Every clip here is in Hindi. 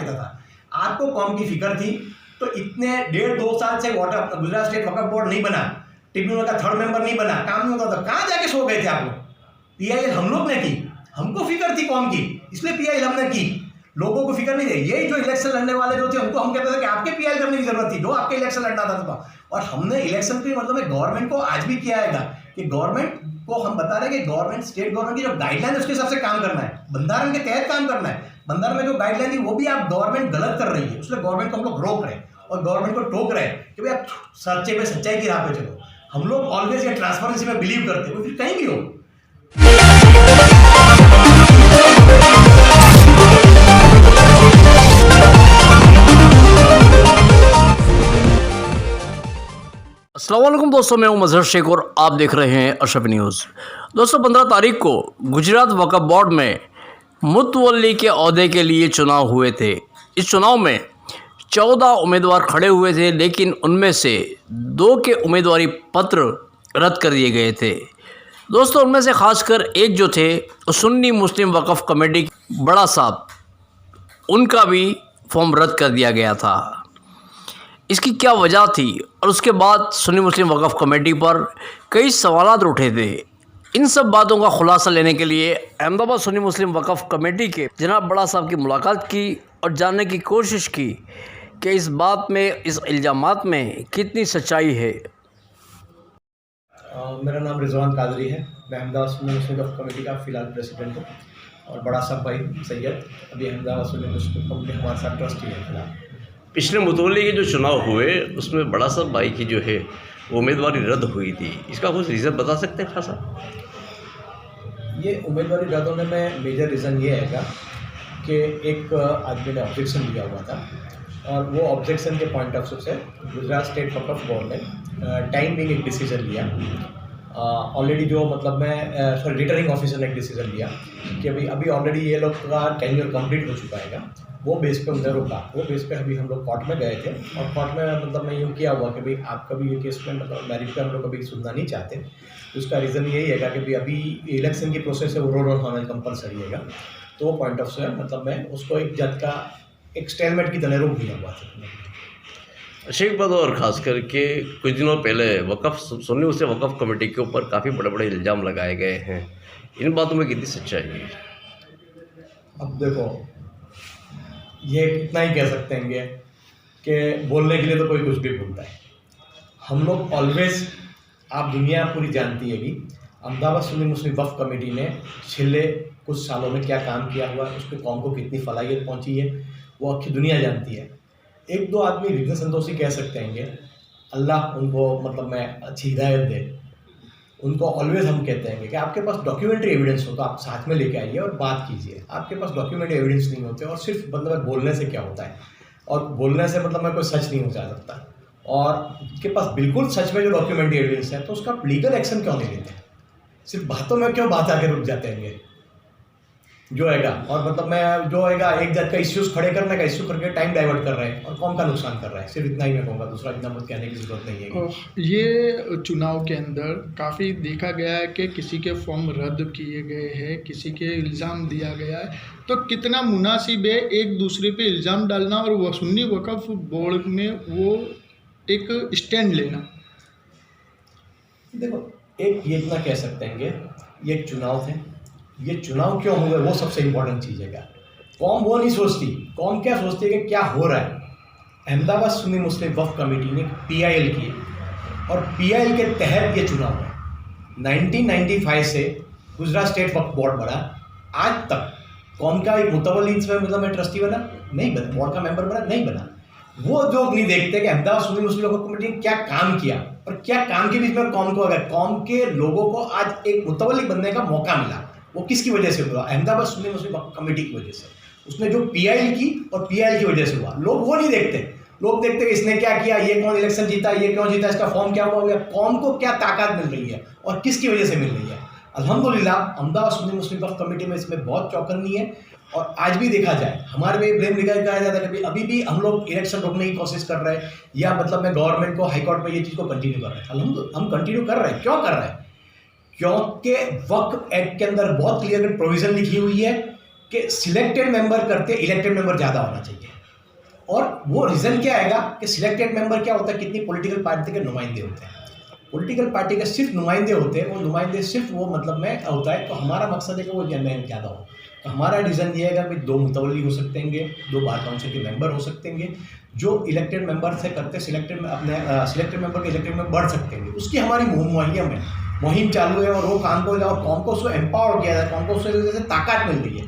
कहता था। आपको कौम की फिक्र थी तो इतने 1.5-2 साल से गुजरात स्टेट वक्फ बोर्ड नहीं बना, ट्रिब्यूनल का 3rd मेंबर नहीं बना, काम नहीं होता था। कहाँ जाके सो गए थे आप लोग? पीआईएल हम लोग ने की, हमको फिक्र थी कौम की, इसलिए पीआईएल हमने की। लोगों को फिक्र नहीं थी। यही जो इलेक्शन लड़ने वाले जो थे उनको हम कहते थे कि आपके पीआईएल करने की जरूरत थी, जो आपके इलेक्शन लड़ना था। और हमने इलेक्शन के मतलब गवर्नमेंट को आज भी किया है कि गवर्नमेंट को हम बता रहे हैं कि गवर्नमेंट स्टेट गवर्नमेंट की जो गाइडलाइन है उसके हिसाब से काम करना है, बंधारण के तहत काम करना है। बंधारण में जो गाइडलाइन थी वो भी आप गवर्नमेंट गलत कर रही है, उसलिए गवर्नमेंट को हम लोग रोक रहे हैं और गवर्नमेंट को टोक रहे हैं कि भाई आप सच्चे पे सच्चाई की राह पे चलो। हम लोग ऑलवेज ये ट्रांसपेरेंसी में बिलीव करते हैं, वो फिर कहीं भी हो। अस्सलाम वालेकुम दोस्तों, मैं हूं मजहर शेख और आप देख रहे हैं अशरफ न्यूज़। दोस्तों 15 तारीख को गुजरात वक्फ बोर्ड में मुतवल्ली के ओहदे के लिए चुनाव हुए थे। इस चुनाव में 14 उम्मीदवार खड़े हुए थे, लेकिन उनमें से 2 के उम्मीदवारी पत्र रद्द कर दिए गए थे। दोस्तों उनमें से ख़ासकर एक जो थे सुन्नी मुस्लिम वक्फ कमेटी बड़ा साहब, उनका भी फॉर्म रद्द कर दिया गया था। इसकी क्या वजह थी और उसके बाद सुन्नी मुस्लिम वक्फ कमेटी पर कई सवालात उठे थे। इन सब बातों का खुलासा लेने के लिए अहमदाबाद सुन्नी मुस्लिम वक्फ कमेटी के जनाब बड़ा साहब की मुलाकात की और जानने की कोशिश की कि इस बात में, इस इल्ज़ामात में कितनी सच्चाई है। मेरा नाम रिजवान कादरी है। मैं अहमदाबाद सुन्नी मुस्लिम वक्फ कमेटी का फ़िलहाल प्रेसिडेंट हूँ और बड़ा साहब भाई सैयद अभी अहमदाबाद सुन्नी मुस्लिम कमेटी हमारे साथ ट्रस्टी है फिलहाल। पिछले मुतवल्ली के जो चुनाव हुए उसमें बड़ा साहब भाई की जो है वो उम्मीदवारी रद्द हुई थी, इसका कुछ रीज़न बता सकते हैं खासा? ये उम्मीदवारी रद्द होने में मेजर रीज़न ये है कि एक आदमी ने ऑब्जेक्शन दिया हुआ था और वो ऑब्जेक्शन के पॉइंट ऑफ व्यू से गुजरात स्टेट वक्फ बोर्ड ने टाइम बिंग एक डिसीजन लिया। ऑलरेडी जो मतलब मैं रिटर्निंग ऑफिसर ने एक डिसीजन लिया कि अभी ऑलरेडी ये लोग का टेन्योर कंप्लीट हो चुका है। वो बेस पे उन्हें रोका। वो बेस पे अभी हम लोग कोर्ट में गए थे और कोर्ट में मतलब मैं यूँ किया हुआ कि भाई आपका भी ये केस में मतलब मैरिट पे हम लोग कभी सुनना नहीं चाहते। उसका रीज़न यही है कि भाई अभी इलेक्शन की प्रोसेस है, वो रोड होना कंपलसरी है। तो वो पॉइंट ऑफ से मतलब मैं उसको एक जज का एक स्टेलमेट की तरह रोक दिया हुआ था। शेख बात और ख़ास करके कुछ दिनों पहले सुन्नी मुस्लिम वक्फ कमेटी के ऊपर काफ़ी बड़े बड़े इल्ज़ाम लगाए गए हैं, इन बातों में कितनी सच्चाई है? अब देखो, ये इतना ही कह सकते हैं कि बोलने के लिए तो कोई कुछ भी बोलता है। हम लोग ऑलवेज, आप दुनिया पूरी जानती है कि अहमदाबाद सुन्नी मुस्लिम वक्फ कमेटी ने पिछले कुछ सालों में क्या काम किया हुआ है, उस पर कौम को कितनी फलाहियत पहुंची है, वो आखिर दुनिया जानती है। 1-2 आदमी रिजन संतोषी कह सकते हैं, अल्लाह उनको मतलब मैं अच्छी हिदायत दे। उनको ऑलवेज हम कहते हैं कि आपके पास डॉक्यूमेंट्री एविडेंस हो तो आप साथ में लेके आइए और बात कीजिए। आपके पास डॉक्यूमेंट्री एविडेंस नहीं होते और सिर्फ मतलब बोलने से क्या होता है, और बोलने से मतलब मैं कोई सच नहीं हो जा सकता। और उसके पास बिल्कुल सच में जो डॉक्यूमेंट्री एविडेंस है तो उसका आप लीगल एक्शन क्यों नहीं लेते? सिर्फ बातों में क्यों बात आके रुक जाते हैं जो हैगा। और मतलब मैं जो हैगा एक जात का इश्यूज़ खड़े करने का इश्यू करके टाइम डाइवर्ट कर रहे हैं और कौन का नुकसान कर रहा है। सिर्फ इतना ही मैं कहूँगा, दूसरा इतना मुझे कहने की ज़रूरत नहीं है। ये चुनाव के अंदर काफ़ी देखा गया है कि किसी के फॉर्म रद्द किए गए हैं, किसी के इल्ज़ाम दिया गया है, तो कितना मुनासिब है एक दूसरे पे इल्ज़ाम डालना और वो सुन्नी वक्फ बोर्ड में वो एक स्टैंड लेना? देखो, एक ये इतना कह सकते हैं कि ये एक चुनाव थे। ये चुनाव क्यों हुए वो सबसे इम्पोर्टेंट चीज़ है। कौम वो नहीं सोचती, कौम क्या सोचती है कि क्या हो रहा है। अहमदाबाद सुन्नी मुस्लिम वक्फ कमेटी ने पीआईएल की और पीआईएल के तहत ये चुनाव है। 1995 से गुजरात स्टेट वक्फ बोर्ड बना, आज तक कौम का एक मुतवल्ली इसमें मतलब मैं ट्रस्टी बना नहीं बना, बोर्ड का मेंबर बना नहीं बना। वो जो नहीं देखते कि अहमदाबाद सुन्नी मुस्लिम वक्फ कमेटी ने क्या काम किया और क्या काम के बीच में कौम को, अगर कौम के लोगों को आज एक मुतवल्ली बनने का मौका मिला, वो किसकी वजह से हुआ? अहमदाबाद सुन्नी मुस्लिम वक्फ कमेटी की वजह से। उसने जो पीआईएल की और पीआईएल की वजह से हुआ। लोग वो नहीं देखते। लोग देखते कि इसने क्या किया, ये कौन इलेक्शन जीता, ये क्यों जीता, इसका फॉर्म क्या हुआ, कौम को क्या ताकत मिल रही है और किसकी वजह से मिल रही है। अल्हम्दुलिल्लाह अहमदाबाद सुन्नी मुस्लिम वक्फ कमेटी में इसमें बहुत चौकन्नी है। और आज भी देखा जाए हमारे पे ब्लेम लगाया जाता है कि अभी भी हम लोग इलेक्शन रोकने की कोशिश कर रहे हैं, या मतलब मैं गवर्नमेंट को हाईकोर्ट में ये चीज़ को कंटिन्यू कर रहे हैं। अल्हम्दुलिल्लाह हम कंटिन्यू कर रहे हैं। क्यों कर रहे हैं? क्योंकि वक्फ एक्ट के अंदर बहुत क्लियर कट प्रोविजन लिखी हुई है कि सिलेक्टेड मेंबर करते इलेक्टेड मेंबर ज़्यादा होना चाहिए। और वो रीज़न क्या आएगा कि सिलेक्टेड मेंबर क्या होता है, कितनी पॉलिटिकल पार्टी के नुमाइंदे होते हैं। पॉलिटिकल पार्टी के सिर्फ नुमाइंदे होते हैं, वो नुमाइंदे सिर्फ वो मतलब में होता है। तो हमारा मकसद है कि वो जनरल ज़्यादा हो। तो हमारा रीज़न ये है कि 2 मुतवल्ली हो सकते हैं, 2 बार काउंसिल के मेंबर हो सकते हैं, जो इलेक्टेड मेंबर से करते सिलेक्टेड मेंबर के इलेक्टेड में बढ़ सकते हैं। उसकी हमारी मुहिम चालू है और वो काम को उसको एम्पावर किया जाए। कौन को उससे जैसे ताकत मिल रही है,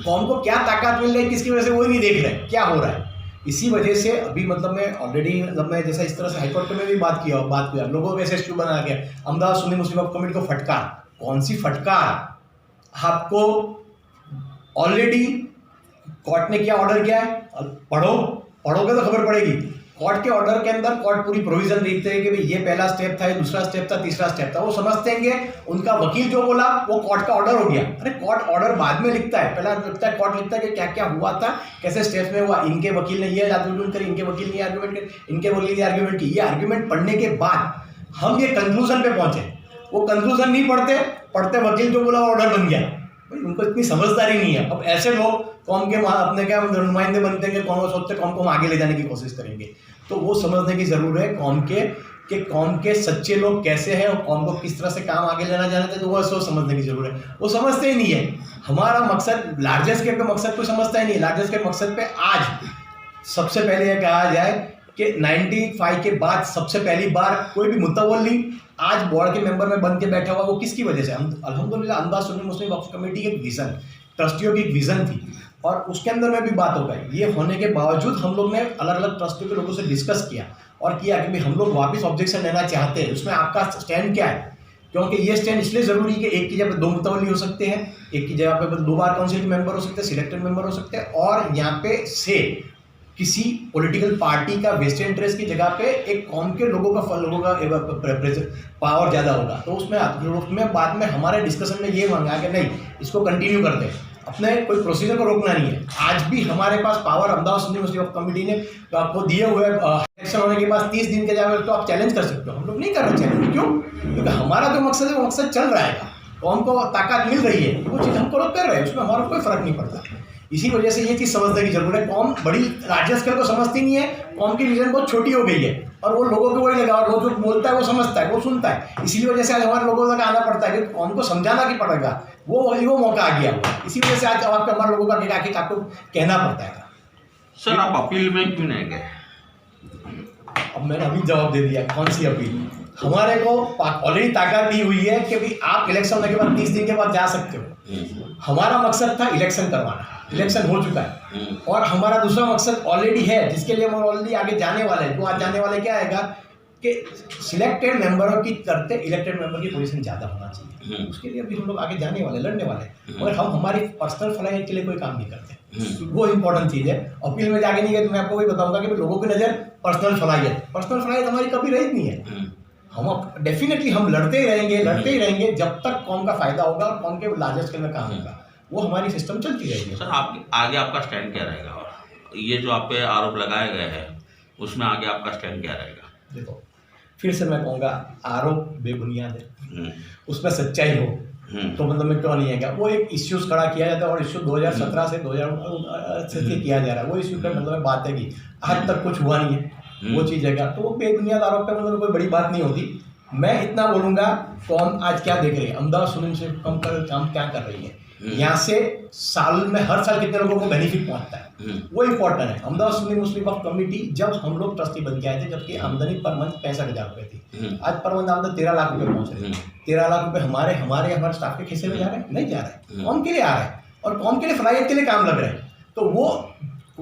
कौन को क्या ताकत मिल रही है, किसकी वजह से वो ही नहीं देख रहे क्या हो रहा है। इसी वजह से अभी मतलब मैं ऑलरेडी मतलब मैं जैसा इस तरह से हाईकोर्ट में भी बात किया लोगों को SSQ बना के अहमदाबाद सुन्नी मुस्लिम वक्फ कमेटी को फटकार। कौन सी फटकार? आपको ऑलरेडी कोर्ट ने क्या ऑर्डर किया है, पढ़ोगे तो खबर पड़ेगी। कोर्ट के ऑर्डर के अंदर कोर्ट पूरी प्रोविजन देते हैं कि भाई ये पहला स्टेप था, ये दूसरा स्टेप था, तीसरा स्टेप था। वो समझते हैं उनका वकील जो बोला वो कोर्ट का ऑर्डर हो गया। अरे कोर्ट ऑर्डर बाद में लिखता है, पहला लिखता है कोर्ट लिखता है कि क्या क्या हुआ था, कैसे स्टेप्स में हुआ, इनके वकील ने ये आर्ग्यूमेंट करी, इनके वकील ने आर्ग्यूमेंट करी, इनके वकील ने आर्ग्यूमेंट की। ये आर्ग्यूमेंट पढ़ने के बाद हम ये कंक्लूजन पे पहुंचे। वो कंक्लूजन नहीं पढ़ते वकील जो बोला ऑर्डर बन गया। भाई उनको इतनी समझदारी नहीं है। अब ऐसे लोग कौम के अपने क्या नुमाइंदे बनते हैं, कौन को सोचते कौम को हम आगे ले जाने की कोशिश करेंगे। तो वो समझने की जरूरत है कौम के सच्चे लोग कैसे हैं और कौम को किस तरह से काम आगे लेना जाना है। तो वो सोच समझने की जरूरत है। वो समझते ही नहीं है। हमारा मकसद लार्जेस्ट स्केल पे मकसद कोई समझता ही नहीं है। लार्जेस्ट स्केल मकसद पे आज सबसे पहले यह कहा जाए कि 95 के बाद सबसे पहली बार कोई भी मुतवल्ली आज बोर्ड के मेंबर में बन के बैठा हुआ। वो किसकी वजह से? अल्हम्दुलिल्लाह अहमदाबाद सुन्नी मुस्लिम वक्फ कमेटी की एक विज़न, ट्रस्टियों की एक विज़न थी और उसके अंदर में भी बात हो गई। ये होने के बावजूद हम लोग ने अलग अलग ट्रस्टियों के लोगों से डिस्कस किया और किया कि भाई हम लोग वापस ऑब्जेक्शन लेना चाहते हैं, उसमें आपका स्टैंड क्या है। क्योंकि ये स्टैंड इसलिए ज़रूरी है कि एक की जगह पे 2 मुतवल्ली हो सकते हैं, एक की जगह पे 2 बार काउंसिल के मेंबर हो सकते हैं, सिलेक्टेड मेंबर हो सकते हैं और यहाँ पे से किसी पॉलिटिकल पार्टी का वेस्टेड इंटरेस्ट की जगह पे एक कौम के लोगों का पावर ज़्यादा होगा। तो उसमें बाद में हमारे डिस्कशन में ये मांगा कि नहीं, इसको कंटिन्यू कर दें, अपने कोई प्रोसीजर को रोकना नहीं है। आज भी हमारे पास पावर अहमदाबाद सुन्नी मुस्लिम वक्फ कमेटी ने तो आपको दिए हुए इलेक्शन होने के बाद 30 दिन के जाए तो आप चैलेंज कर सकते हो। हम लोग नहीं कर रहे चैलेंज। क्यों? क्योंकि हमारा जो मकसद है वो मकसद चल रहा है, कौम को ताकत मिल रही है, वो चीज़ हम कर रहे हैं, उसमें हमारा कोई फर्क नहीं पड़ता। इसी वजह से ये चीज़ समझने की जरूरत है। कौम बड़ी लार्जेस्ट स्केल को समझती नहीं है, कौम की विजन बहुत छोटी हो गई है और वो लोगों को वही लगा और वो जो बोलता है वो समझता है, वो सुनता है। इसी वजह से आज हमारे लोगों तक आना पड़ता है कि कौम को समझाना भी पड़ेगा। वो मौका आ गया हुआ। इसी वजह से आज आपको हमारे लोगों का आके आपको कहना पड़ता है। सर आप अपील में क्यों नहीं गए? अब मैंने अभी जवाब दे दिया। कौन सी अपील? हमारे को ऑलरेडी ताकत दी हुई है कि भाई आप इलेक्शन होने के बाद 30 दिन के बाद जा सकते हो। हमारा मकसद था इलेक्शन करवाना, इलेक्शन हो चुका है और हमारा दूसरा मकसद ऑलरेडी है जिसके लिए हम ऑलरेडी आगे जाने वाले हैं। जो आज जाने वाले क्या आएगा कि सिलेक्टेड मेंबरों की करते इलेक्टेड मेंबर की पोजीशन ज़्यादा होना चाहिए। उसके लिए अभी हम लोग आगे जाने वाले, लड़ने वाले और हम हमारी पर्सनल फलाह के लिए कोई काम नहीं करते। वो इंपॉर्टेंट चीज़ है। अपील में जाके नहीं गए तो मैं आपको वही बताऊंगा कि लोगों की नज़र पर्सनल फलाहियत हमारी कभी रही नहीं है। हम डेफिनेटली हम लड़ते ही रहेंगे जब तक कौम का फायदा होगा और कौम के लार्जेस्ट स्केल में काम होगा। वो हमारी सिस्टम चलती रहेगी। सर आगे आपका स्टैंड क्या रहेगा? और ये जो आप पे आरोप लगाए गए हैं उसमें आगे आपका स्टैंड क्या रहेगा? देखो, फिर से मैं कहूँगा आरोप बेबुनियाद है, उसमें सच्चाई हो तो मतलब में क्यों नहीं आएगा। वो एक इश्यूज खड़ा किया जाता है और इश्यू 2017 से 2000 से किया जा रहा है। वो इश्यू पे मतलब बात है कि आज तक कुछ हुआ नहीं है, वो चीज़ है क्या। तो वो बेबुनियाद आरोप पे मतलब कोई बड़ी बात नहीं होती। मैं इतना बोलूँगा, कौन आज क्या देख रही है, अहमदाबाद सुन्नी मुस्लिम कम कर काम क्या कर रही है, यहाँ से साल में हर साल कितने लोगों को बेनिफिट पहुँचता है, वो इम्पोर्टेंट है। अहमदाबाद सुन्नी मुस्लिम वक्फ कमेटी जब हम लोग ट्रस्टी बन के आए थे, जबकि आमदनी पर मंथ 65,000 रुपये थी, आज पर मंथ आमदनी 13 लाख रुपये पहुँच रही है। 13 लाख रुपये हमारे स्टाफ के खिस्से में जा रहे हैं? नहीं जा रहे हैं। कौम के लिए आ रहे हैं और कौम के लिए फलाहियत के लिए काम लग रहे हैं। तो वो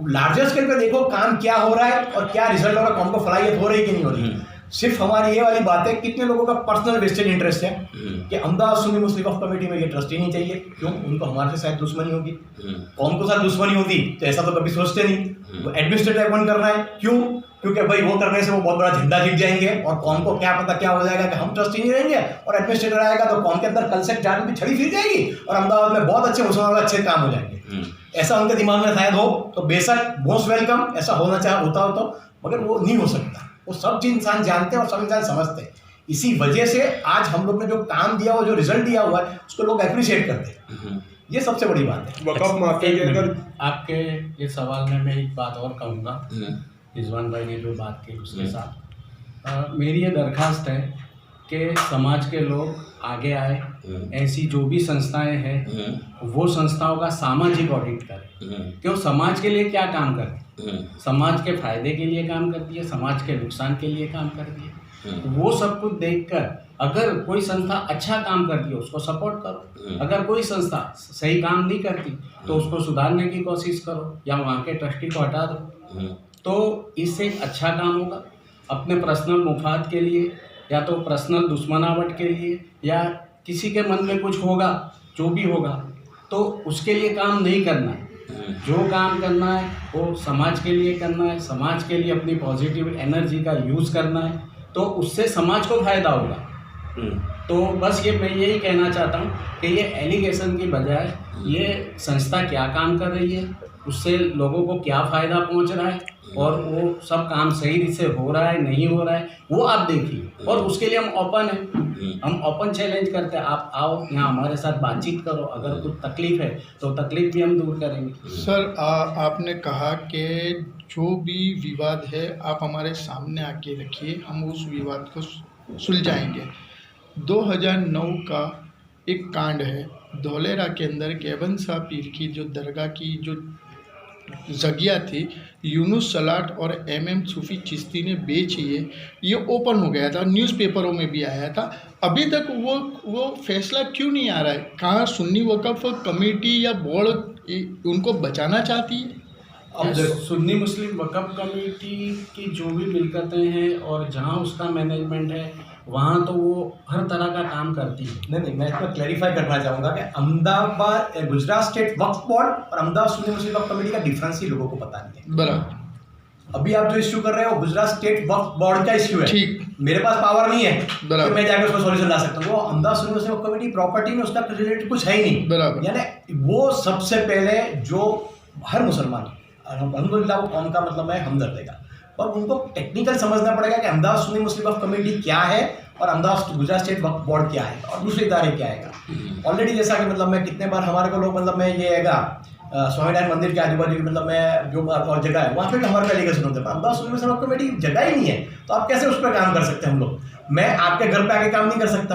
लार्जर स्केल पे देखो काम क्या हो रहा है और क्या रिजल्ट हो रहा है, कौम को फलाहियत हो रही है कि नहीं हो रही। सिर्फ हमारी ये वाली बात है, कितने लोगों का पर्सनल वेस्टेड इंटरेस्ट है कि अहमदाबाद सुन्नी मुस्लिम वक्फ कमेटी में ये ट्रस्टी नहीं चाहिए। क्यों? उनको हमारे से शायद दुश्मनी होगी। कौम को साथ दुश्मनी होती तो ऐसा तो कभी सोचते नहीं। वो एडमिनिस्ट्रेटिव अपॉइंट कर रहा है। क्यों? क्योंकि भाई वो करने से वो बहुत बड़ा झंडा जीत जाएंगे और कौम को क्या पता क्या हो जाएगा कि हम ट्रस्टी नहीं रहेंगे और एडमिनिस्ट्रेटर आएगा तो कौम के अंदर कल से जान की छड़ी फिर जाएगी और अहमदाबाद में बहुत अच्छे मुसलमानों अच्छे काम हो जाएंगे। ऐसा उनके दिमाग में शायद हो तो बेशक मोस्ट वेलकम, ऐसा होता हो तो, मगर वो नहीं हो सकता। वो सब चीज इंसान जानते हैं और सब इंसान समझते हैं। इसी वजह से आज हम लोग ने जो काम दिया हुआ, जो रिजल्ट दिया हुआ है, उसको लोग अप्रिशिएट करते हैं। ये सबसे बड़ी बात है। वक़्फ़ माफिया के अगर आपके इस सवाल में मैं एक बात और कहूँगा, रिजवान भाई ने जो बात की उसके साथ मेरी ये दरख्वास्त है कि समाज के लोग आगे आए, ऐसी जो भी संस्थाएं हैं वो संस्थाओं का सामाजिक ऑडिट करें, क्यों समाज के लिए क्या काम करती है, समाज के फायदे के लिए काम करती है, समाज के नुकसान के लिए काम करती है। वो सब कुछ देखकर अगर कोई संस्था अच्छा काम करती है उसको सपोर्ट करो, अगर कोई संस्था सही काम नहीं करती तो उसको सुधारने की कोशिश करो या वहाँ के ट्रस्टी को हटा दो, तो इससे एक अच्छा काम होगा। अपने पर्सनल मुफाद के लिए या तो पर्सनल दुश्मनावट के लिए या किसी के मन में कुछ होगा, जो भी होगा, तो उसके लिए काम नहीं करना है। जो काम करना है वो समाज के लिए करना है, समाज के लिए अपनी पॉजिटिव एनर्जी का यूज़ करना है, तो उससे समाज को फ़ायदा होगा। तो बस ये मैं यही कहना चाहता हूँ कि ये एलिगेशन की बजाय ये संस्था क्या काम कर रही है, उससे लोगों को क्या फ़ायदा पहुँच रहा है और वो सब काम सही से हो रहा है नहीं हो रहा है वो आप देखिए, और उसके लिए हम ओपन हैं, हम ओपन चैलेंज करते हैं। आप आओ यहाँ हमारे साथ बातचीत करो, अगर कुछ तकलीफ़ है तो तकलीफ़ भी हम दूर करेंगे। सर आपने कहा कि जो भी विवाद है आप हमारे सामने आके रखिए, हम उस विवाद को सुलझाएंगे। 2009 का एक कांड है धौलेरा के अंदर केवन शाह पीर की जो दरगाह की जो जगह थी यूनुस सलाट और MM सूफी चिश्ती ने बेची है, ये ओपन हो गया था, न्यूज़पेपरों में भी आया था। अभी तक वो फैसला क्यों नहीं आ रहा है? कहाँ सुन्नी वक़्फ़ कमेटी या बोर्ड उनको बचाना चाहती है? अब सुन्नी मुस्लिम वक़्फ़ कमेटी की जो भी मिलकतें हैं और जहाँ उसका मैनेजमेंट है वहाँ तो वो हर तरह का काम करती है। नहीं, मैं इसमें क्लैरिफाई करना चाहूँगा कि अहमदाबाद गुजरात स्टेट वक्फ बोर्ड और अहमदाबाद सुन्नी मुस्लिम वक्फ कमेटी का डिफरेंस ही लोगों को पता नहीं है। बराबर। अभी आप जो इश्यू कर रहे हो गुजरात स्टेट वक्फ बोर्ड का इश्यू है, ठीक। मेरे पास पावर नहीं है बराबर। कि मैं जाकर उसका सॉल्यूशन ला सकता हूँ। वो अहमदाबाद सुन्नी मुस्लिम वक्फ कमेटी प्रॉपर्टी में उसका रिलेटेड कुछ है ही नहीं। बराबर। यानी वो सबसे पहले जो हर मुसलमान अल्हम्दुलिल्लाह वो कौम का मतलब है हमदर्द देगा, और उनको टेक्निकल समझना पड़ेगा कि अहमदाबाद सुन्नी मुस्लिम वक्फ कमेटी क्या है और अहमदाबाद गुजरात स्टेट वक्फ बोर्ड क्या है और दूसरे इदारे क्या आएगा। ऑलरेडी जैसा कि मतलब मैं कितने बार हमारे को लोग मतलब मैं ये आएगा स्वामीनारायण मंदिर के आजू बाजू मतलब मैं जो और जगह है वहाँ पे भी हमारे एलिगेशन होते हैं, अहमदाबाद सुन्नी मुस्लिम वक्फ कमेटी जगह ही नहीं है, तो आप कैसे उस पर काम कर सकते हैं? हम लोग, मैं आपके घर पे आके काम नहीं कर सकता,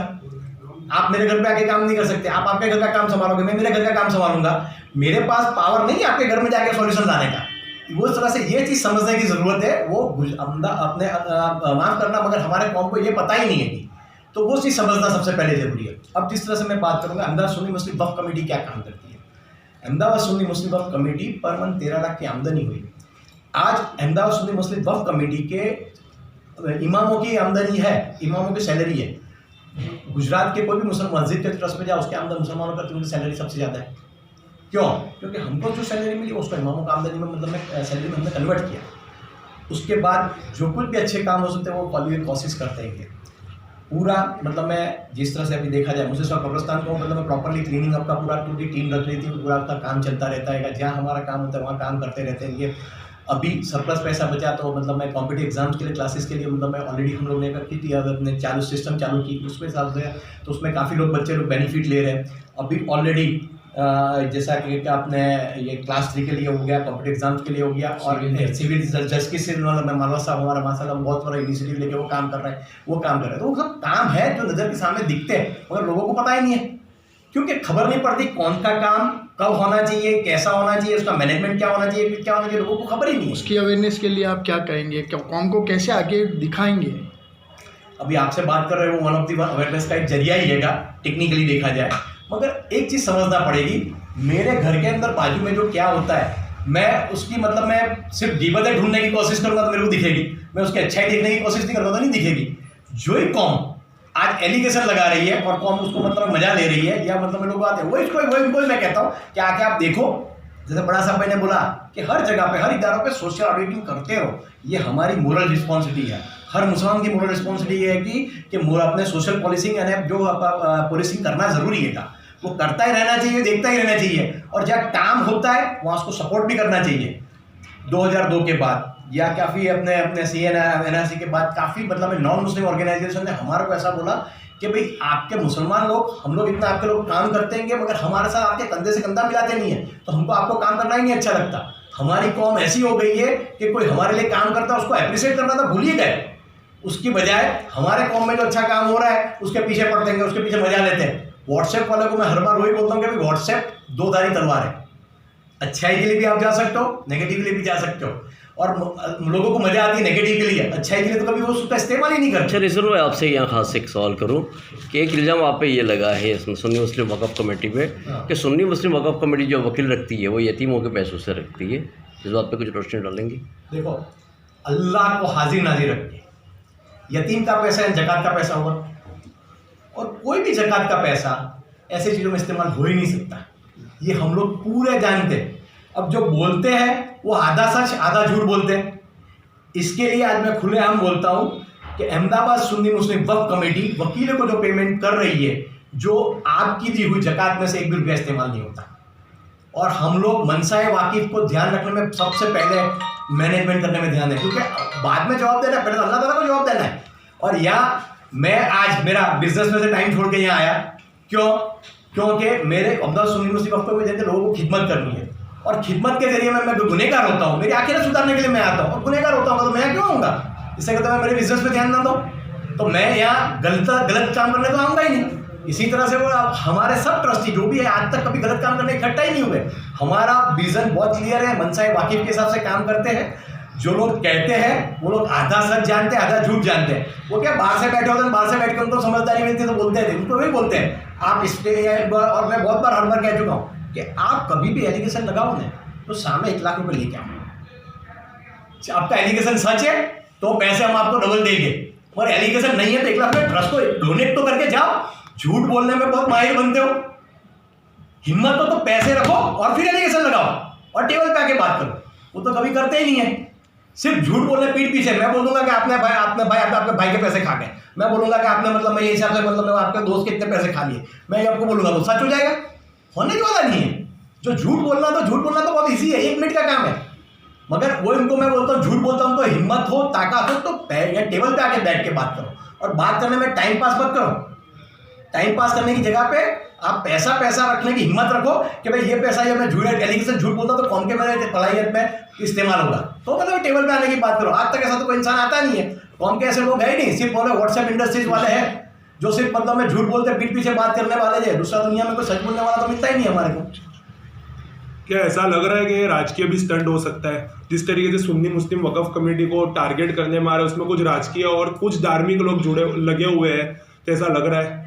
आप मेरे घर पे आके काम नहीं कर सकते, आप आपके घर का काम संभालोगे, मैं मेरे घर का काम संभालूंगा। मेरे पास पावर नहीं है आपके घर में जाके सॉल्यूशन लाने का। वो इस तरह से ये चीज़ समझने की ज़रूरत है। वो अपने माफ़ करना मगर हमारे कौम को ये पता ही नहीं है कि, तो वो चीज़ समझना सबसे पहले ज़रूरी है। अब जिस तरह से मैं बात करूँगा अहमदाबाद सुन्नी मुस्लिम वक्फ कमेटी क्या काम करती है। अहमदाबाद सुन्नी मुस्लिम वक्फ कमेटी पर मंथ 13 लाख की आमदनी हुई। आज अहमदाबाद सुन्नी मुस्लिम वक्फ कमेटी के इमामों की आमदनी है, इमामों की सैलरी है। गुजरात के कोई भी मुसलमान मस्जिद के ट्रस्ट में जाओ, उसके आमदन मुसलमानों का उनकी सैलरी सबसे ज़्यादा है। क्यों? क्योंकि हमको जो सैलरी मिली उसको इमामों का आमदनी में मतलब में सैलरी में हमने कन्वर्ट किया। उसके बाद जो कुछ भी अच्छे काम हो सकते हैं वो कोशिश करते हैं कि पूरा मतलब मैं जिस तरह से अभी देखा जाए, मुझे सब कब्रस्तान को मतलब मैं प्रॉपरली क्लीनिंग अप का पूरा पूरी टीम रख रही थी, पूरा का काम चलता रहता है। जहाँ हमारा काम होता है वहाँ काम करते रहते हैं। ये अभी सरप्लस पैसा बचा तो मतलब मैं कॉम्पिटिटिव एग्जाम्स के लिए क्लासेस के लिए मतलब मैं ऑलरेडी हम लोग ने कर की थी, अब अपने चालू सिस्टम चालू की उसमें हिसाब से, तो उसमें काफ़ी लोग बच्चे लोग बेनिफिट ले रहे हैं। अभी ऑलरेडी जैसा कि आपने ये क्लास 3 के लिए हो गया, कॉम्पिटिटिव एग्जाम्स के लिए हो गया, और सिविल जज के से मैं मालवा साहब हमारा माशाल्लाह बहुत बड़ा इनिशिएटिव लेके वो काम कर रहे हैं, वो काम कर रहे हैं। तो वो सब काम है जो नज़र के सामने दिखते हैं मगर लोगों को पता ही नहीं है, क्योंकि खबर नहीं पड़ती कौन का काम कब होना चाहिए, कैसा होना चाहिए, उसका मैनेजमेंट क्या होना चाहिए, क्या होना चाहिए, लोगों को खबर ही नहीं है। उसकी अवेयरनेस के लिए आप क्या करेंगे, कौम को कैसे आगे दिखाएंगे? अभी आपसे बात कर रहे हो, वन ऑफ दी अवेयरनेस का एक जरिया ही है टेक्निकली देखा जाए। मगर एक चीज़ समझना पड़ेगी, मेरे घर के अंदर बाजू में जो क्या होता है, मैं उसकी मतलब मैं सिर्फ गिबतें ढूंढने की कोशिश करूंगा तो मेरे को दिखेगी, मैं उसकी अच्छाई देखने की कोशिश नहीं करूँगा तो नहीं दिखेगी। जो ही कौम आज एलिगेशन लगा रही है और कौम उसको मतलब मजा ले रही है या मतलब लोग आते हैं वो इनको मैं कहता हूँ कि आके आप देखो, जैसे बड़ा साहब ने बोला कि हर जगह पे हर इदारों पे सोशल ऑडिटिंग करते रहो। ये हमारी मोरल रिस्पॉन्सिबिलिटी है, हर मुसलमान की मोरल रिस्पॉन्सिबिलिटी है कि अपने सोशल पॉलिसिंग यानी जो पॉलिसिंग करना ज़रूरी है वो करता ही रहना चाहिए, देखता ही रहना चाहिए, और जहाँ काम होता है वहाँ उसको सपोर्ट भी करना चाहिए। 2002 के बाद या काफ़ी अपने CNRC के बाद काफ़ी मतलब नॉन मुस्लिम ऑर्गेनाइजेशन ने हमारे को ऐसा बोला कि भाई आपके मुसलमान लोग, हम लोग इतना आपके लोग काम करते हैं मगर हमारे साथ आपके कंधे से कंधा मिलाते नहीं है, तो हमको आपको काम करना ही नहीं अच्छा लगता। हमारी कौम ऐसी हो गई है कि कोई हमारे लिए काम करता है उसको अप्रिशिएट करना तो भूल ही गए। उसकी बजाय हमारे कौम में जो अच्छा काम हो रहा है उसके पीछे पड़ते हैं, उसके पीछे मजा लेते हैं। व्हाट्सएप वाले को मैं हर बार वही बोलता हूँ कि व्हाट्सएप दो-धारी तलवार है, अच्छाई के लिए भी आप जा सकते हो, नेगेटिव के लिए भी जा सकते हो। और लोगों को मजा आती है नेगेटिव के लिए, अच्छाई के लिए तो कभी वो उसका इस्तेमाल ही नहीं करते। अच्छा रिजर्व भाई, आपसे यहाँ खास एक सवाल करूँ कि एक इल्ज़ाम आप पे ये लगा है इसमें सुन्नी मुस्लिम वक़्फ़ कमेटी पे कि सुन्नी मुस्लिम वक़्फ़ कमेटी जो वकील रखती है वो यतीमों के पैसों से रखती है, इस बात पे कुछ रोशनी डालेंगे? देखो, अल्लाह को हाजिर नाजिर रखिए, यतीम का पैसा ज़कात का पैसा होगा, और कोई भी ज़कात का पैसा ऐसे चीज़ों में इस्तेमाल हो ही नहीं सकता। ये हम लोग पूरे जानते हैं। अब जो बोलते हैं वो आधा सच आधा झूठ बोलते हैं। इसके लिए आज मैं खुलेआम बोलता हूँ कि अहमदाबाद सुन्नी मुस्लिम वक्फ कमेटी वकीलों को जो पेमेंट कर रही है, जो आपकी दी हुई ज़कात में से एक भी रुपया इस्तेमाल नहीं होता। और हम लोग मनसाए वाकिफ को ध्यान रखने में सबसे पहले मैनेजमेंट करने में ध्यान है, क्योंकि बाद में जवाब देना है, पहले तो अल्लाह ताला को जवाब देना है। और यहाँ मैं आज मेरा बिजनेस में से टाइम छोड़ के यहाँ आया, क्योंकि मेरे अहमदाबाद सुन्नी मुस्लिम वक्फ कमेटी के लोगों को खिदमत करनी है, और खिदमत के जरिए मैं गुनहगार होता हूँ, मेरी आखिरत सुधारने के लिए मैं आता हूँ, और गुनहगार होता हूँ तो मैं क्यों आऊँगा? इससे कहते मैं मेरे बिजनेस में ध्यान ना दूँ तो मैं यहाँ गलत काम करने तो आऊँगा ही नहीं। इसी तरह से वो हमारे सब ट्रस्टी जो भी है आज तक कभी गलत काम करने इकट्ठा ही नहीं हुए। हमारा विजन बहुत क्लियर है, मनसाए वाकिफ के हिसाब से काम करते हैं। जो लोग कहते हैं वो लोग आधा सच जानते हैं, आधा झूठ जानते हैं। वो क्या बाहर से बैठे होते हैं, बाहर से बैठ के उनको समझदारी मिलती है तो बोलते हैं, उनको वही बोलते हैं। आप इस पे, और मैं बहुत बार हर बार कह चुका हूँ कि आप कभी भी एलिगेशन लगाओ ना तो सामने 1 लाख रुपये लेके आओ। आपका एलिगेशन सच है तो पैसे हम आपको डबल देंगे, और एलिगेशन नहीं है तो 1 लाख रुपये ट्रस्ट को डोनेट तो करके जाओ। झूठ बोलने में बहुत माहिर बनते हो, हिम्मत हो तो पैसे रखो और फिर एलिगेशन लगाओ और टेबल पे आके बात करो। वो तो कभी करते ही नहीं है, सिर्फ झूठ बोलने पीठ पीछे। मैं बोलूंगा कि आपके भाई के पैसे खा गए, मैं बोलूंगा कि आपने मतलब मैं ये हिसाब से मतलब आपके दोस्त के इतने पैसे खा लिए, मैं आपको बोलूंगा तो सच हो जाएगा? होने वाला नहीं है। जो झूठ बोलना तो बहुत ईजी है, 1 मिनट का काम है। मगर वो इनको मैं बोलता हूँ, झूठ बोलता हूँ तो हिम्मत हो, ताकत हो तो टेबल पे आके बैठ के बात करो, और बात करने में टाइम पास मत करो। टाइम पास करने की जगह पे आप पैसा रखने की हिम्मत रखो कि भाई ये पैसा ये मैं झूठ बोलता तो कौन के मेरे पढ़ाई में इस्तेमाल होगा, तो मतलब टेबल पे आने की बात करो। आज तक ऐसा तो कोई इंसान आता नहीं है, कौन के ऐसे लोग है ही नहीं। सिर्फ बोले व्हाट्सएप इंडस्ट्रीज वाले हैं जो सिर्फ मतलब में झूठ बोलते पीठ पीछे बात करने वाले हैं। दूसरा दुनिया में कोई सच बोलने वाला तो मिलता ही नहीं हमारे को। क्या ऐसा लग रहा है कि राजकीय भी स्टंट हो सकता है? जिस तरीके से सुन्नी मुस्लिम वक्फ कमेटी को टारगेट करने में आ रहा है उसमें कुछ राजकीय और कुछ धार्मिक लोग लगे हुए हैं, तो ऐसा लग रहा है?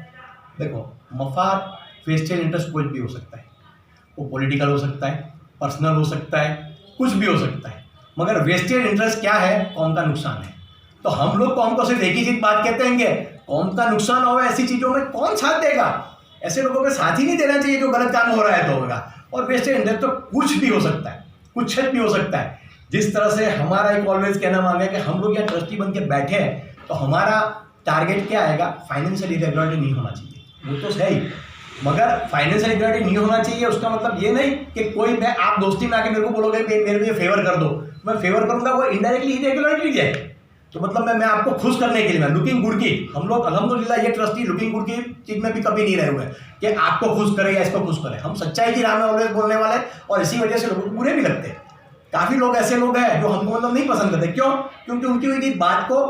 देखो, मफाद वेस्टेड इंटरेस्ट कुछ भी हो सकता है, वो पॉलिटिकल हो सकता है, पर्सनल हो सकता है, कुछ भी हो सकता है। मगर वेस्टेड इंटरेस्ट क्या है? कौम का नुकसान है। तो हम लोग कौम को सिर्फ एक ही चीज बात कहते हैं, कौम का नुकसान हो ऐसी चीज़ों में कौन साथ देगा? ऐसे लोगों को साथ ही नहीं देना चाहिए जो गलत काम हो रहा है तो होगा। और वेस्टेड इंटरेस्ट तो कुछ भी हो सकता है, कुछ भी हो सकता है। जिस तरह से हमारा एक ऑलवेज कहना मांगे कि हम लोग यहाँ ट्रस्टी बन के बैठे हैं तो हमारा टारगेट क्या आएगा? फाइनेंशियल इरेगुलरिटी नहीं होना चाहिए, वो तो है ही। मगर फाइनेंशियल इरेगुलरिटी नहीं होना चाहिए उसका मतलब ये नहीं कि कोई मैं आप दोस्ती में आके मेरे को बोलोगे मेरे लिए फेवर कर दो, मैं फेवर करूंगा, वो इनडायरेक्टली इरेगुलरिटी है। तो मतलब मैं आपको खुश करने के लिए, मैं लुकिंग गुड की, हम लोग अल्हम्दुलिल्लाह ये ट्रस्टी लुकिंग गुड की चीज में भी कभी नहीं रहे हुए कि आपको खुश करे या इसको खुश करे। हम सच्चाई की राह में ऑलवेज बोलने वाले, और इसी वजह से लोगों को बुरे भी लगते हैं। काफ़ी लोग ऐसे लोग हैं जो हमको मतलब नहीं पसंद करते। क्यों? क्योंकि उनकी हुई बात को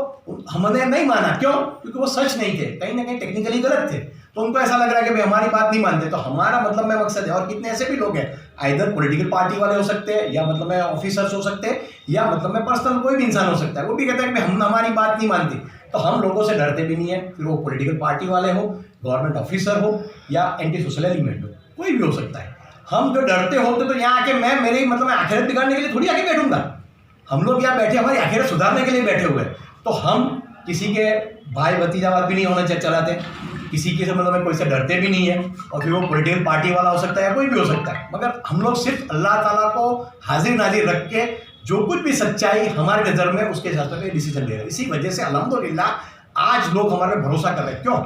हमने नहीं माना। क्यों? क्योंकि वो सच नहीं थे, कहीं ना कहीं टेक्निकली गलत थे, तो उनको ऐसा लग रहा है कि भाई हमारी बात नहीं मानते। तो हमारा मतलब में मकसद है, और कितने ऐसे भी लोग हैं, आइदर पॉलिटिकल पार्टी वाले हो सकते हैं, या मतलब में ऑफिसर्स हो सकते हैं, या मतलब में पर्सनल कोई भी इंसान हो सकता है, वो भी कहते हैं कि हम हमारी बात नहीं मानती। तो हम लोगों से डरते भी नहीं है, फिर वो पॉलिटिकल पार्टी वाले हो, गवर्नमेंट ऑफिसर हो, या एंटी सोशल एलिमेंट हो, कोई भी हो सकता है। हम जो डरते होते तो यहाँ आके मैं मेरी मतलब मैं आखिरत बिगाड़ने के लिए थोड़ी आके बैठूंगा। हम लोग यहाँ बैठे हमारी आखिरत सुधारने के लिए बैठे हुए हैं। तो हम किसी के भाई भतीजावाद भी नहीं होना चलाते, किसी के से मतलब कोई से डरते भी नहीं है, और फिर वो पॉलिटिकल पार्टी वाला हो सकता है या कोई भी हो सकता है। मगर हम लोग सिर्फ अल्लाह ताला को हाजिर नाजिर रख के जो कुछ भी सच्चाई हमारे नज़र में उसके हिसाब से डिसीजन ले रहे हैं। इसी वजह से अल्हम्दुलिल्लाह आज लोग हमारे पे भरोसा कर रहे हैं। क्यों?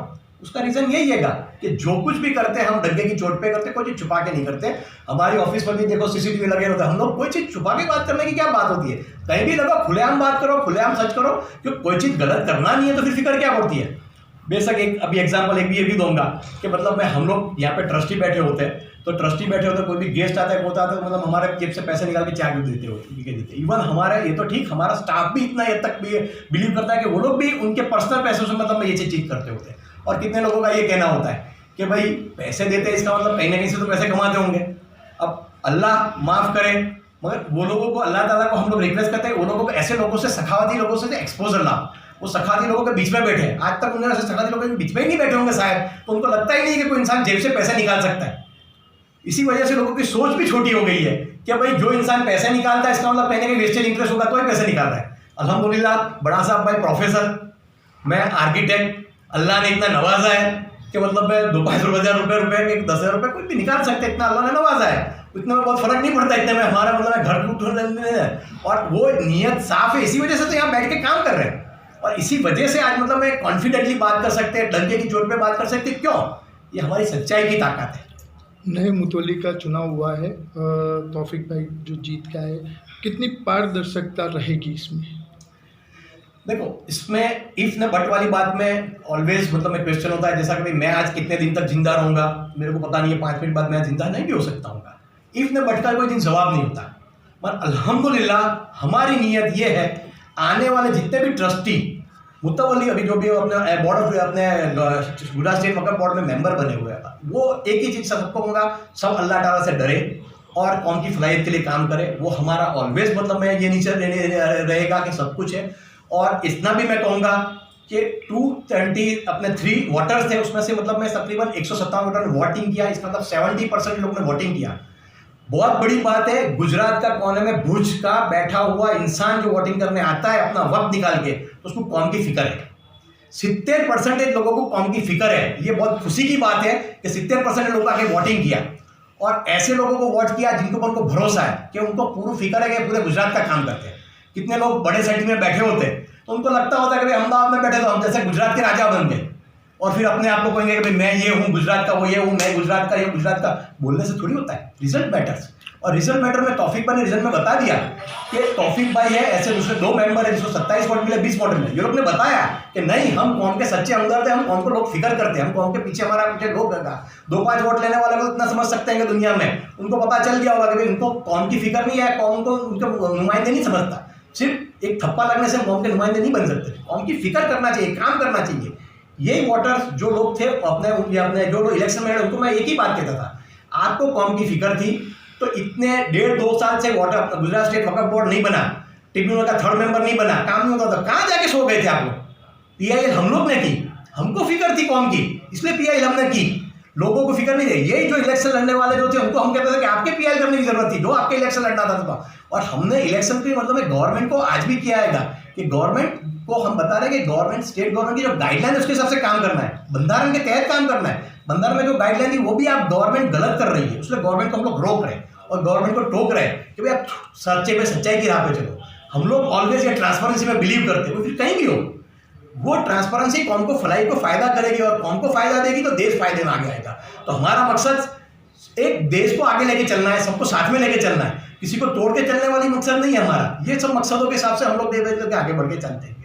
उसका रीज़न यही है कि जो कुछ भी करते हैं हम डंके की चोट पे करते, कोई चीज़ छुपा के नहीं करते। हमारी ऑफिस पर भी देखो सीसीटीवी लगे होते हैं, हम लोग कोई चीज़ छुपा के बात करने की क्या बात होती है? कहीं भी लगो खुलेआम बात करो, खुलेआम सच करो। क्यों? कोई चीज़ गलत करना नहीं है तो फिर फिक्र क्या पड़ती है? बेशक एक अभी एग्जांपल एक भी ये भी दूंगा कि मतलब मैं हम लोग यहाँ पे ट्रस्टी बैठे होते हैं, तो ट्रस्टी बैठे होते कोई भी गेस्ट आता है होता है तो मतलब हमारे जेब से पैसे निकाल के चाय भी देते होते। इवन हमारे ये तो ठीक, हमारा स्टाफ भी इतना हद तक भी बिलीव करता है कि वो लोग भी उनके पर्सनल पैसों से मतलब ये चीज़ करते होते हैं। और कितने लोगों का ये कहना होता है कि भाई पैसे देते हैं इसका मतलब कहीं ना कहीं से तो पैसे कमाते होंगे। अब अल्लाह माफ़ करे, मगर वो लोगों को, अल्लाह ताला को हम लोग रिक्वेस्ट करते हैं वो लोगों को ऐसे लोगों से, सखावती लोगों से एक्सपोजर ना, वो सखाती लोगों के बीच में बैठे हैं। आज तक उन्होंने ऐसे सखाती लोगों के बीच में ही नहीं बैठे होंगे शायद, तो उनको लगता ही नहीं है कि कोई इंसान जेब से पैसे निकाल सकता है। इसी वजह से लोगों की सोच भी छोटी हो गई है कि भाई जो इंसान पैसे निकालता है इसका मतलब कहीं ना कहीं वेस्टेज इंटरेस्ट होगा तो ही पैसे निकाल रहा है। अल्हम्दुलिल्लाह बड़ा साहब भाई प्रोफेसर, मैं आर्किटेक्ट, अल्लाह ने इतना नवाजा है कि मतलब मैं 2-5 रुपये के 10,000 रुपये कोई भी निकाल सकते, इतना अल्लाह ने नवाजा है। इतना में बहुत फर्क नहीं पड़ता, इतने में हमारा मतलब घर टूट, और वो नीयत साफ है। इसी वजह से तो यहाँ बैठ के काम कर रहे हैं और इसी वजह से आज मतलब मैं कॉन्फिडेंटली बात कर सकते हैं, डंके की चोट पे बात कर सकते हैं। क्यों? ये हमारी सच्चाई की ताकत है। नए मुतवल्ली का चुनाव हुआ है, तौफीक भाई जो जीत का है, कितनी पारदर्शिता रहेगी इसमें? देखो इसमें इफ न बट वाली बात में ऑलवेज मतलब मैं क्वेश्चन होता है, जैसा कि भाई मैं आज कितने दिन तक जिंदा रहूंगा मेरे को पता नहीं है, 5 मिनट बाद मैं जिंदा नहीं भी हो सकता हूँ। इफ न बट का कोई दिन जवाब नहीं होता। पर अल्हम्दुलिल्लाह हमारी नीयत ये है, आने वाले जितने भी ट्रस्टी मुतवल्ली अभी जो भी अपने बोर्ड ऑफ अपने गुजरात स्टेट वक्फ बोर्ड में मेंबर बने हुए हैं, वो एक ही चीज़ सबको होगा, सब अल्लाह ताला से डरे और कौम की फलाहियत के लिए काम करे। वो हमारा ऑलवेज मतलब मैं ये नीचे रहेगा कि सब कुछ है। और इतना भी मैं कहूँगा कि 220 अपने 3 वोटर्स थे, उसमें से मतलब मैं तकरीबन 157 वोटर ने वोटिंग किया। इसका मतलब 70% लोग ने वोटिंग किया। बहुत बड़ी बात है, गुजरात का कोने में भुज का बैठा हुआ इंसान जो वोटिंग करने आता है अपना वक्त निकाल के, तो उसको कौम की फिक्र है। 70% लोगों को कौम की फिक्र है। ये बहुत खुशी की बात है कि 70% लोगों आके वोटिंग किया और ऐसे लोगों को वोट किया जिनको पर उनको भरोसा है कि उनको पूरी फिक्र है कि पूरे गुजरात का काम करते हैं। कितने लोग बड़े सिटी में बैठे होते हैं तो उनको लगता होता है कि भाई अहमदाबाद में बैठे तो हम जैसे गुजरात के राजा बन गए और फिर अपने आप को कहेंगे कि भाई मैं ये हूँ गुजरात का, वो ये हूँ, मैं गुजरात का, ये गुजरात का। बोलने से थोड़ी होता है, रिजल्ट मैटर्स। और रिजल्ट मैटर में तौफीक भाई ने रिजल्ट में बता दिया कि तौफीक भाई है, ऐसे दूसरे 2 मेंबर है जिसको 27 वोट मिले, 20 वोट मिले। ये लोग ने बताया कि नहीं, हम कौम के सच्चे हमदर्द हैं, हम कौम को लोग फिक्र करते हैं, हम कौम के पीछे हमारा पीछे लोग 2-5 वोट लेने वाले को इतना समझ सकते हैं कि दुनिया में उनको पता चल गया होगा कि उनको कौम की फिक्र नहीं है, कौम को उनके नुमाइंदे नहीं समझता। सिर्फ एक थप्पा लगने से कौम के नुमाइंदे नहीं बन सकते, कौम की फिक्र करना चाहिए, काम करना चाहिए। यही वोटर्स जो लोग थे अपने जो लोग इलेक्शन में, उनको मैं एक ही बात कहता था, आपको कौम की फिक्र थी तो इतने 1.5-2 साल से गुजरात स्टेट वक्फ बोर्ड नहीं बना, ट्रिब्यूनल का 3rd मेंबर नहीं बना, काम नहीं होता था, कहाँ जाके सो गए थे आप लोग? PIL हम लोग ने की, हमको फिक्र थी कौम की, इसलिए PIL हमने की। लोगों को फिक्र नहीं थी। यही जो इलेक्शन लड़ने वाले जो थे उनको हम कहते थे कि आपके PIL करने की जरूरत थी, जो आपके इलेक्शन लड़ना था तो। और हमने इलेक्शन की मतलब गवर्नमेंट को आज भी किया है कि गवर्नमेंट को हम बता रहे हैं कि गवर्नमेंट, स्टेट गवर्नमेंट की जो गाइडलाइन है उसके हिसाब से काम करना है, बंधारण के तहत काम करना है। बंधारण में जो गाइडलाइन थी वो भी आप गवर्नमेंट गलत कर रही है, उसलिए गवर्नमेंट को हम लोग रोक रहे हैं और गवर्नमेंट को टोक रहे हैं कि भाई आप सच्चे पे सच्चाई की राह पे चलो। हम लोग ऑलवेज ये ट्रांसपेरेंसी में बिलीव करते हैं, फिर कहीं भी हो वो ट्रांसपेरेंसी कौम को फलाई को फायदा करेगी और कौम को फायदा देगी तो देश फायदे में आगे आएगा। तो हमारा मकसद एक देश को आगे लेके चलना है, सबको साथ में लेके चलना है, किसी को तोड़ के चलने वाली मकसद नहीं है हमारा। ये सब मकसदों के हिसाब से हम लोग दे आगे बढ़ के चलते हैं।